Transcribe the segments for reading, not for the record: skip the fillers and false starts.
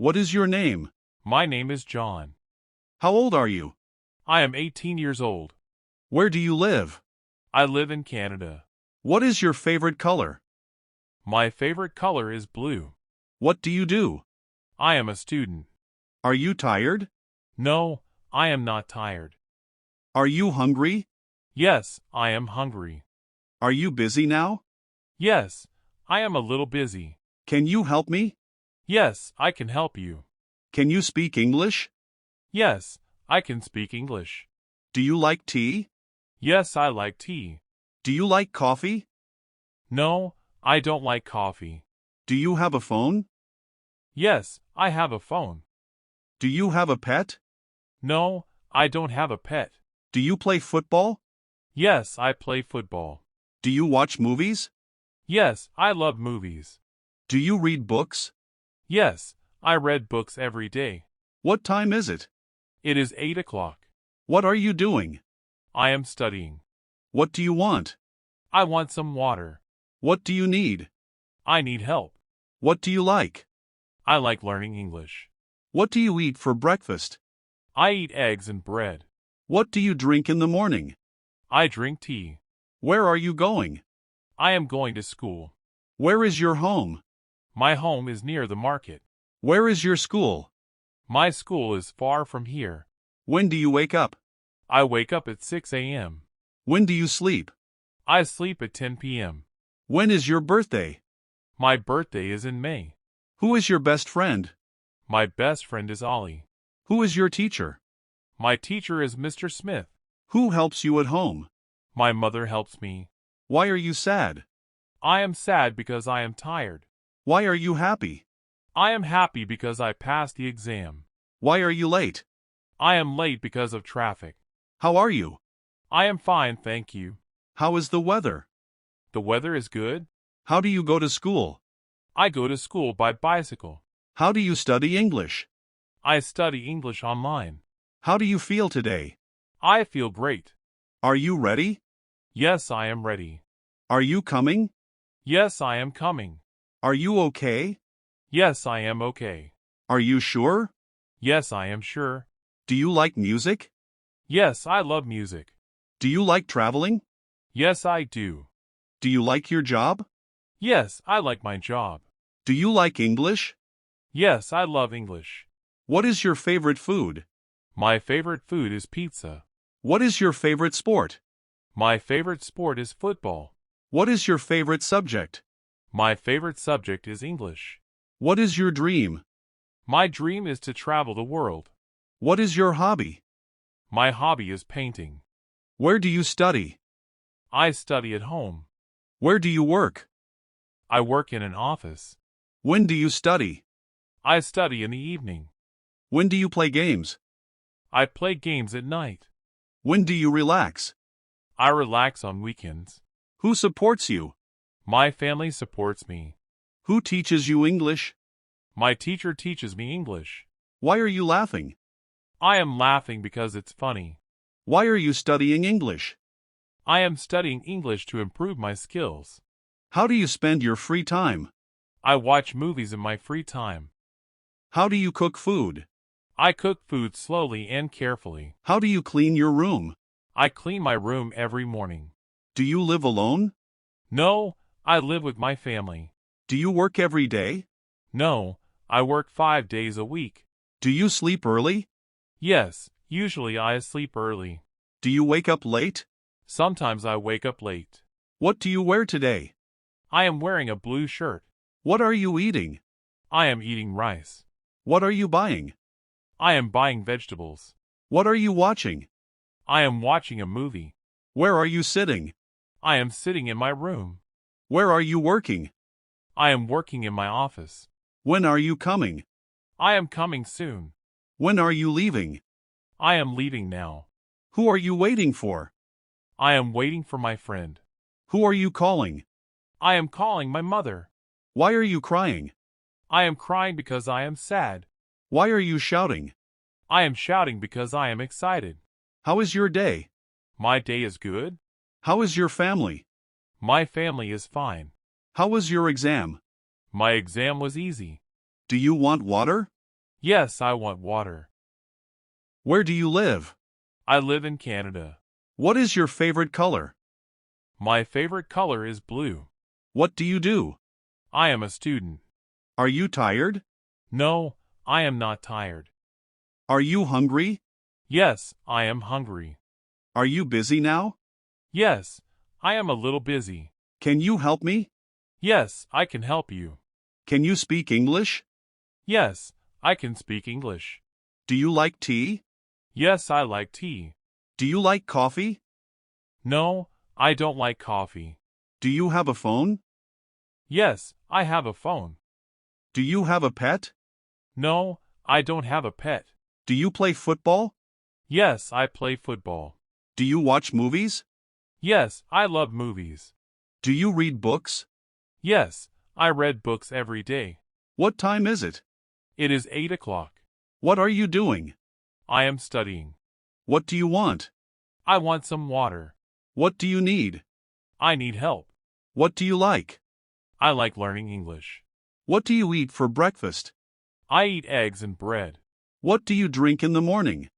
What is your name? My name is John. How old are you? I am 18 years old. Where do you live? I live in Canada. What is your favorite color? My favorite color is blue. What do you do? I am a student. Are you tired? No, I am not tired. Are you hungry? Yes, I am hungry. Are you busy now? Yes, I am a little busy. Can you help me? Yes, I can help you. Can you speak English? Yes, I can speak English. Do you like tea? Yes, I like tea. Do you like coffee? No, I don't like coffee. Do you have a phone? Yes, I have a phone. Do you have a pet? No, I don't have a pet. Do you play football? Yes, I play football. Do you watch movies? Yes, I love movies. Do you read books? Yes, I read books every day. What time is it? It is 8 o'clock. What are you doing? I am studying. What do you want? I want some water. What do you need? I need help. What do you like? I like learning English. What do you eat for breakfast? I eat eggs and bread. What do you drink in the morning? I drink tea. Where are you going? I am going to school. Where is your home? My home is near the market. Where is your school? My school is far from here. When do you wake up? I wake up at 6 a.m. When do you sleep? I sleep at 10 p.m. When is your birthday? My birthday is in May. Who is your best friend? My best friend is Ollie. Who is your teacher? My teacher is Mr. Smith. Who helps you at home? My mother helps me. Why are you sad? I am sad because I am tired. Why are you happy? I am happy because I passed the exam. Why are you late? I am late because of traffic. How are you? I am fine, thank you. How is the weather? The weather is good. How do you go to school? I go to school by bicycle. How do you study English? I study English online. How do you feel today? I feel great. Are you ready? Yes, I am ready. Are you coming? Yes, I am coming. Are you okay? Yes, I am okay. Are you sure? Yes, I am sure. Do you like music? Yes, I love music. Do you like traveling? Yes, I do. Do you like your job? Yes, I like my job. Do you like English? Yes, I love English. What is your favorite food? My favorite food is pizza. What is your favorite sport? My favorite sport is football. What is your favorite subject? My favorite subject is English. What is your dream? My dream is to travel the world. What is your hobby? My hobby is painting. Where do you study? I study at home. Where do you work? I work in an office. When do you study? I study in the evening. When do you play games? I play games at night. When do you relax? I relax on weekends. Who supports you? My family supports me. Who teaches you English? My teacher teaches me English. Why are you laughing? I am laughing because it's funny. Why are you studying English? I am studying English to improve my skills. How do you spend your free time? I watch movies in my free time. How do you cook food? I cook food slowly and carefully. How do you clean your room? I clean my room every morning. Do you live alone? No, I live with my family. Do you work every day? No, I work 5 days a week. Do you sleep early? Yes, usually I sleep early. Do you wake up late? Sometimes I wake up late. What do you wear today? I am wearing a blue shirt. What are you eating? I am eating rice. What are you buying? I am buying vegetables. What are you watching? I am watching a movie. Where are you sitting? I am sitting in my room. Where are you working? I am working in my office. When are you coming? I am coming soon. When are you leaving? I am leaving now. Who are you waiting for? I am waiting for my friend. Who are you calling? I am calling my mother. Why are you crying? I am crying because I am sad. Why are you shouting? I am shouting because I am excited. How is your day? My day is good. How is your family? My family is fine. How was your exam? My exam was easy. Do you want water? Yes, I want water. Where do you live? I live in Canada. What is your favorite color? My favorite color is blue. What do you do? I am a student. Are you tired? No, I am not tired. Are you hungry? Yes, I am hungry. Are you busy now? Yes, I am a little busy. Can you help me? Yes, I can help you. Can you speak English? Yes, I can speak English. Do you like tea? Yes, I like tea. Do you like coffee? No, I don't like coffee. Do you have a phone? Yes, I have a phone. Do you have a pet? No, I don't have a pet. Do you play football? Yes, I play football. Do you watch movies? Yes, I love movies. Do you read books? Yes, I read books every day. What time is it? It is 8 o'clock. What are you doing? I am studying. What do you want? I want some water. What do you need? I need help. What do you like? I like learning English. What do you eat for breakfast? I eat eggs and bread. What do you drink in the morning?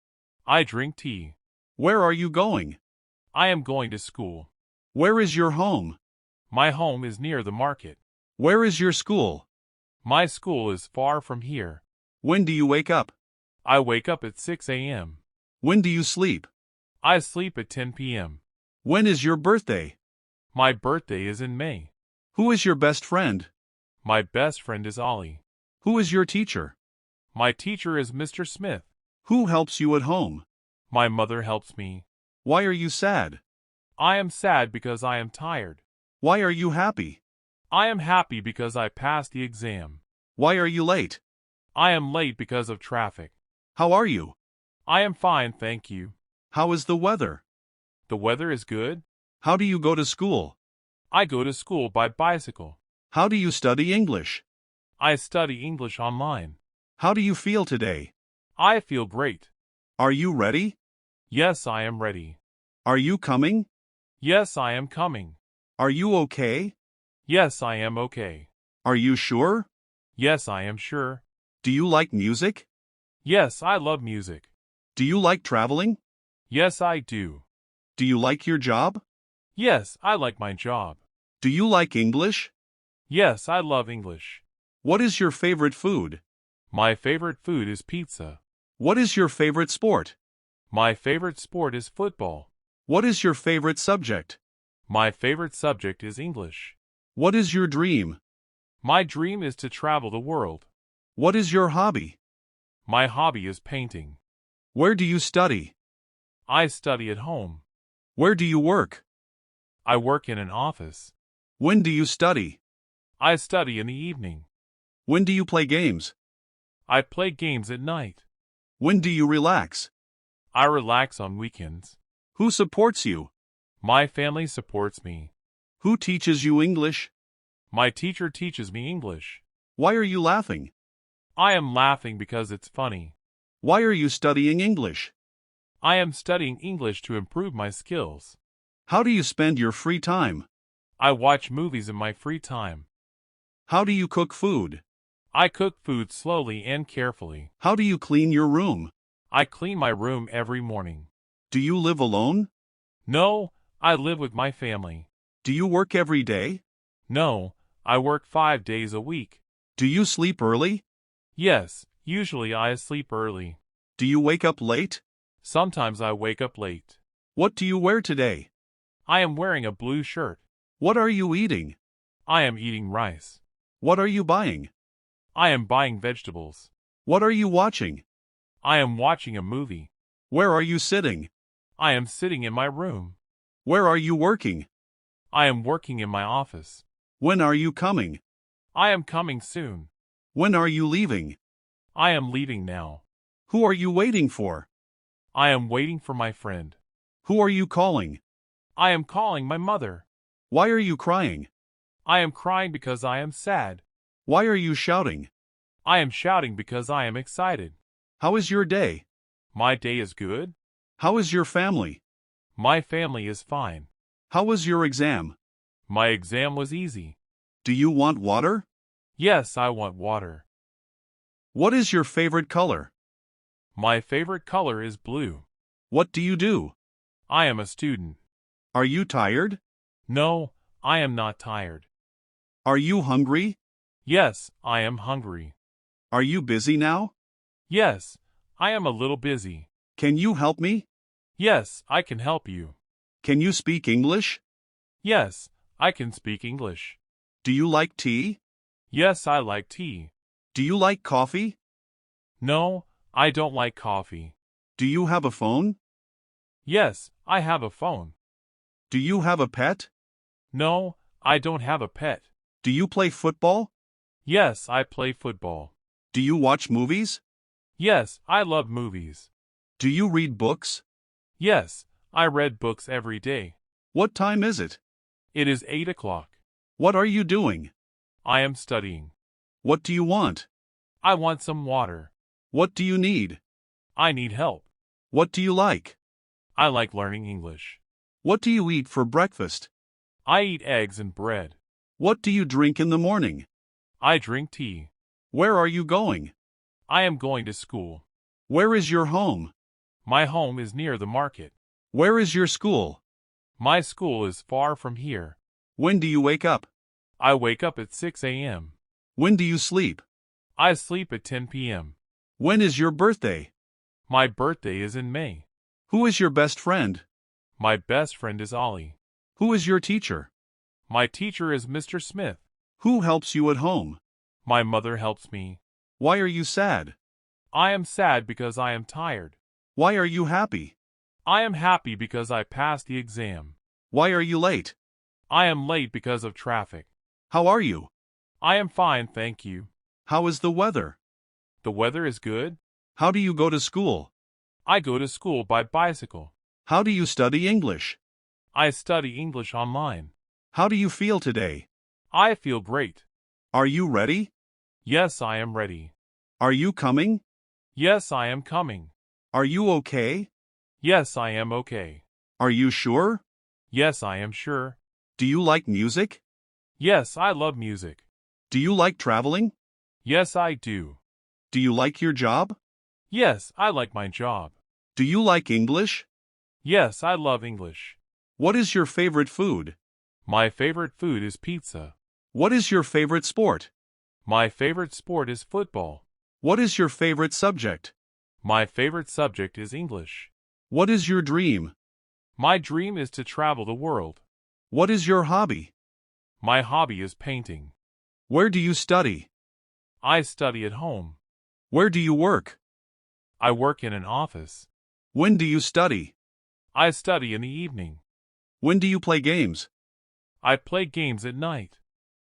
I drink tea. Where are you going? I am going to school. Where is your home? My home is near the market. Where is your school? My school is far from here. When do you wake up? I wake up at 6 a.m. When do you sleep? I sleep at 10 p.m. When is your birthday? My birthday is in May. Who is your best friend? My best friend is Ollie. Who is your teacher? My teacher is Mr. Smith. Who helps you at home? My mother helps me. Why are you sad? I am sad because I am tired. Why are you happy? I am happy because I passed the exam. Why are you late? I am late because of traffic. How are you? I am fine, thank you. How is the weather? The weather is good. How do you go to school? I go to school by bicycle. How do you study English? I study English online. How do you feel today? I feel great. Are you ready? Yes, I am ready. Are you coming? Yes, I am coming. Are you okay? Yes, I am okay. Are you sure? Yes, I am sure. Do you like music? Yes, I love music. Do you like traveling? Yes, I do. Do you like your job? Yes, I like my job. Do you like English? Yes, I love English. What is your favorite food? My favorite food is pizza. What is your favorite sport? My favorite sport is football. What is your favorite subject? My favorite subject is English. What is your dream? My dream is to travel the world. What is your hobby? My hobby is painting. Where do you study? I study at home. Where do you work? I work in an office. When do you study? I study in the evening. When do you play games? I play games at night. When do you relax? I relax on weekends. Who supports you? My family supports me. Who teaches you English? My teacher teaches me English. Why are you laughing? I am laughing because it's funny. Why are you studying English? I am studying English to improve my skills. How do you spend your free time? I watch movies in my free time. How do you cook food? I cook food slowly and carefully. How do you clean your room? I clean my room every morning. Do you live alone? No, I live with my family. Do you work every day? No, I work 5 days a week. Do you sleep early? Yes, usually I sleep early. Do you wake up late? Sometimes I wake up late. What do you wear today? I am wearing a blue shirt. What are you eating? I am eating rice. What are you buying? I am buying vegetables. What are you watching? I am watching a movie. Where are you sitting? I am sitting in my room. Where are you working? I am working in my office. When are you coming? I am coming soon. When are you leaving? I am leaving now. Who are you waiting for? I am waiting for my friend. Who are you calling? I am calling my mother. Why are you crying? I am crying because I am sad. Why are you shouting? I am shouting because I am excited. How is your day? My day is good. How is your family? My family is fine. How was your exam? My exam was easy. Do you want water? Yes, I want water. What is your favorite color? My favorite color is blue. What do you do? I am a student. Are you tired? No, I am not tired. Are you hungry? Yes, I am hungry. Are you busy now? Yes, I am a little busy. Can you help me? Yes, I can help you. Can you speak English? Yes, I can speak English. Do you like tea? Yes, I like tea. Do you like coffee? No, I don't like coffee. Do you have a phone? Yes, I have a phone. Do you have a pet? No, I don't have a pet. Do you play football? Yes, I play football. Do you watch movies? Yes, I love movies. Do you read books? Yes, I read books every day. What time is it? It is 8 o'clock. What are you doing? I am studying. What do you want? I want some water. What do you need? I need help. What do you like? I like learning English. What do you eat for breakfast? I eat eggs and bread. What do you drink in the morning? I drink tea. Where are you going? I am going to school. Where is your home? My home is near the market. Where is your school? My school is far from here. When do you wake up? I wake up at 6 a.m. When do you sleep? I sleep at 10 p.m. When is your birthday? My birthday is in May. Who is your best friend? My best friend is Ollie. Who is your teacher? My teacher is Mr. Smith. Who helps you at home? My mother helps me. Why are you sad? I am sad because I am tired. Why are you happy? I am happy because I passed the exam. Why are you late? I am late because of traffic. How are you? I am fine, thank you. How is the weather? The weather is good. How do you go to school? I go to school by bicycle. How do you study English? I study English online. How do you feel today? I feel great. Are you ready? Yes, I am ready. Are you coming? Yes, I am coming. Are you okay? Yes, I am okay. Are you sure? Yes, I am sure. Do you like music? Yes, I love music. Do you like traveling? Yes, I do. Do you like your job? Yes, I like my job. Do you like English? Yes, I love English. What is your favorite food? My favorite food is pizza. What is your favorite sport? My favorite sport is football. What is your favorite subject? My favorite subject is English. What is your dream? My dream is to travel the world. What is your hobby? My hobby is painting. Where do you study? I study at home. Where do you work? I work in an office. When do you study? I study in the evening. When do you play games? I play games at night.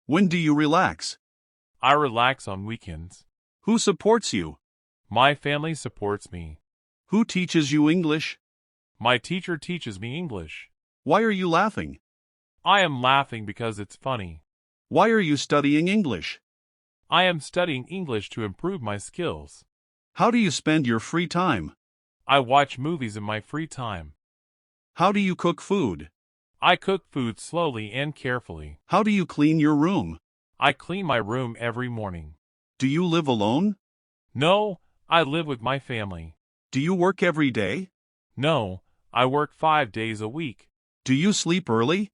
When do you relax? I relax on weekends. Who supports you? My family supports me. Who teaches you English? My teacher teaches me English. Why are you laughing? I am laughing because it's funny. Why are you studying English? I am studying English to improve my skills. How do you spend your free time? I watch movies in my free time. How do you cook food? I cook food slowly and carefully. How do you clean your room? I clean my room every morning. Do you live alone? No, I live with my family. Do you work every day? No, I work 5 days a week. Do you sleep early?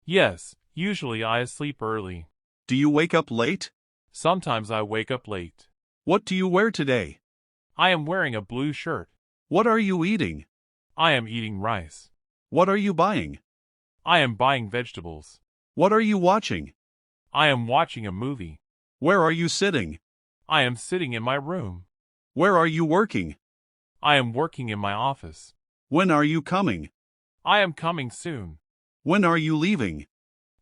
Yes, usually I sleep early. Do you wake up late? Sometimes I wake up late. What do you wear today? I am wearing a blue shirt. What are you eating? I am eating rice. What are you buying? I am buying vegetables. What are you watching? I am watching a movie. Where are you sitting? I am sitting in my room. Where are you working? I am working in my office. When are you coming? I am coming soon. When are you leaving?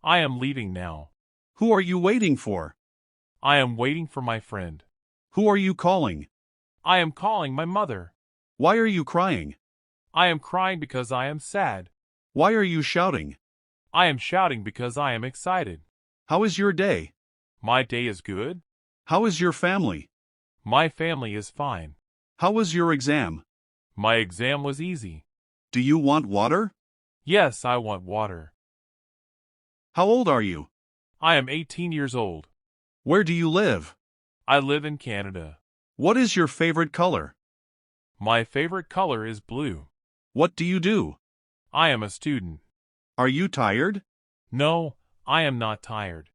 I am leaving now. Who are you waiting for? I am waiting for my friend. Who are you calling? I am calling my mother. Why are you crying? I am crying because I am sad. Why are you shouting? I am shouting because I am excited. How is your day? My day is good. How is your family? My family is fine. How was your exam? My exam was easy. Do you want water? Yes, I want water. How old are you? I am 18 years old. Where do you live? I live in Canada. What is your favorite color? My favorite color is blue. What do you do? I am a student. Are you tired? No, I am not tired.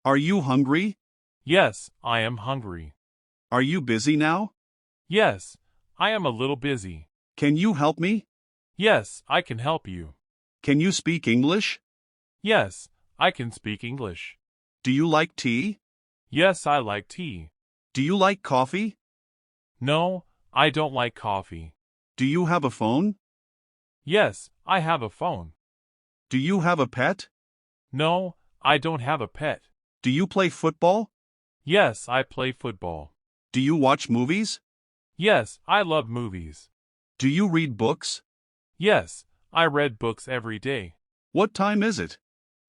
Are you hungry? Yes, I am hungry. Are you busy now? Yes, I am a little busy. Can you help me? Yes, I can help you. Can you speak English? Yes, I can speak English. Do you like tea? Yes, I like tea. Do you like coffee? No, I don't like coffee. Do you have a phone? Yes, I have a phone. Do you have a pet? No, I don't have a pet. Do you play football? Yes, I play football. Do you watch movies? Yes, I love movies. Do you read books? Yes, I read books every day. What time is it?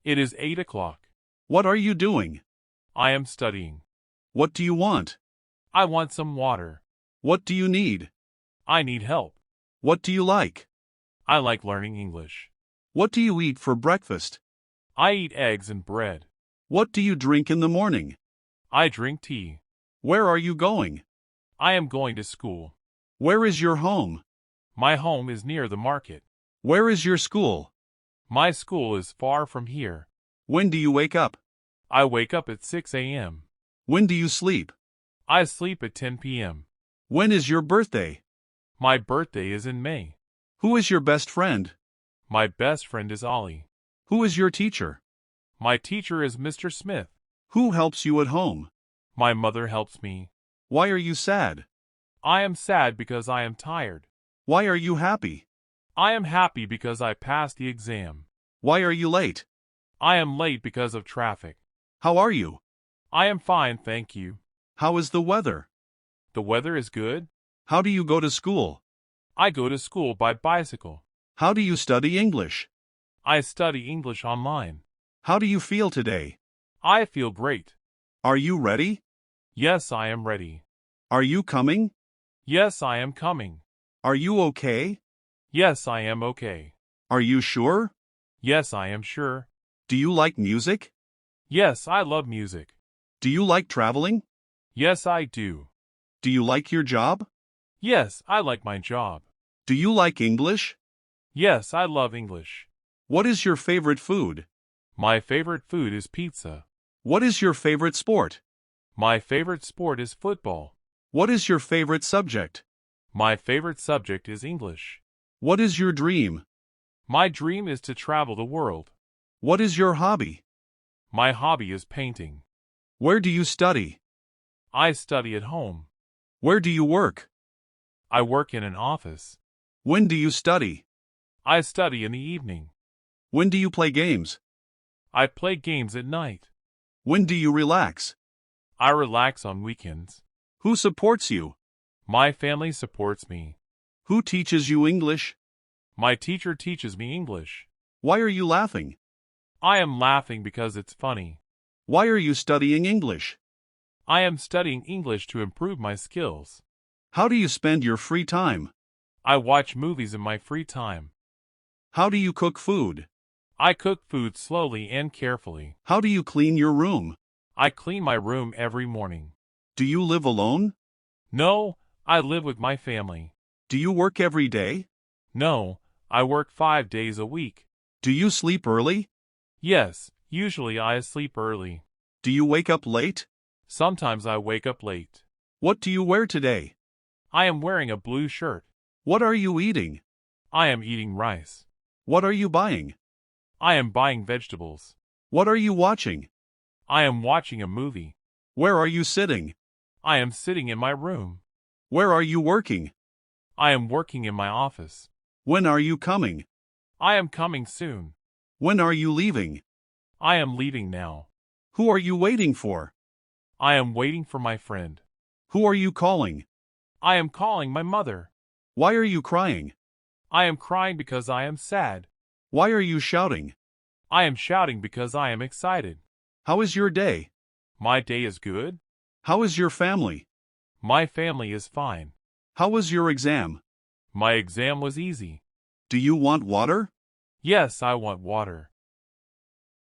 It is 8 o'clock. What are you doing? I am studying. What do you want? I want some water. What do you need? I need help. What do you like? I like learning English. What do you eat for breakfast? I eat eggs and bread. What do you drink in the morning? I drink tea. Where are you going? I am going to school. Where is your home? My home is near the market. Where is your school? My school is far from here. When do you wake up? I wake up at 6 a.m. When do you sleep? I sleep at 10 p.m. When is your birthday? My birthday is in May. Who is your best friend? My best friend is Ollie. Who is your teacher? My teacher is Mr. Smith. Who helps you at home? My mother helps me. Why are you sad? I am sad because I am tired. Why are you happy? I am happy because I passed the exam. Why are you late? I am late because of traffic. How are you? I am fine, thank you. How is the weather? The weather is good. How do you go to school? I go to school by bicycle. How do you study English? I study English online. How do you feel today? I feel great. Are you ready? Yes, I am ready. Are you coming? Yes, I am coming. Are you okay? Yes, I am okay. Are you sure? Yes, I am sure. Do you like music? Yes, I love music. Do you like traveling? Yes, I do. Do you like your job? Yes, I like my job. Do you like English? Yes, I love English. What is your favorite food? My favorite food is pizza. What is your favorite sport? My favorite sport is football. What is your favorite subject? My favorite subject is English. What is your dream? My dream is to travel the world. What is your hobby? My hobby is painting. Where do you study? I study at home. Where do you work? I work in an office. When do you study? I study in the evening. When do you play games? I play games at night. When do you relax? I relax on weekends. Who supports you? My family supports me. Who teaches you English? My teacher teaches me English. Why are you laughing? I am laughing because it's funny. Why are you studying English? I am studying English to improve my skills. How do you spend your free time? I watch movies in my free time. How do you cook food? I cook food slowly and carefully. How do you clean your room? I clean my room every morning. Do you live alone? No, I live with my family. Do you work every day? No, I work 5 days a week. Do you sleep early? Yes, usually I sleep early. Do you wake up late? Sometimes I wake up late. What do you wear today? I am wearing a blue shirt. What are you eating? I am eating rice. What are you buying? I am buying vegetables. What are you watching? I am watching a movie. Where are you sitting? I am sitting in my room. Where are you working? I am working in my office. When are you coming? I am coming soon. When are you leaving? I am leaving now. Who are you waiting for? I am waiting for my friend. Who are you calling? I am calling my mother. Why are you crying? I am crying because I am sad. Why are you shouting? I am shouting because I am excited. How is your day? My day is good. How is your family? My family is fine. How was your exam? My exam was easy. Do you want water? Yes, I want water.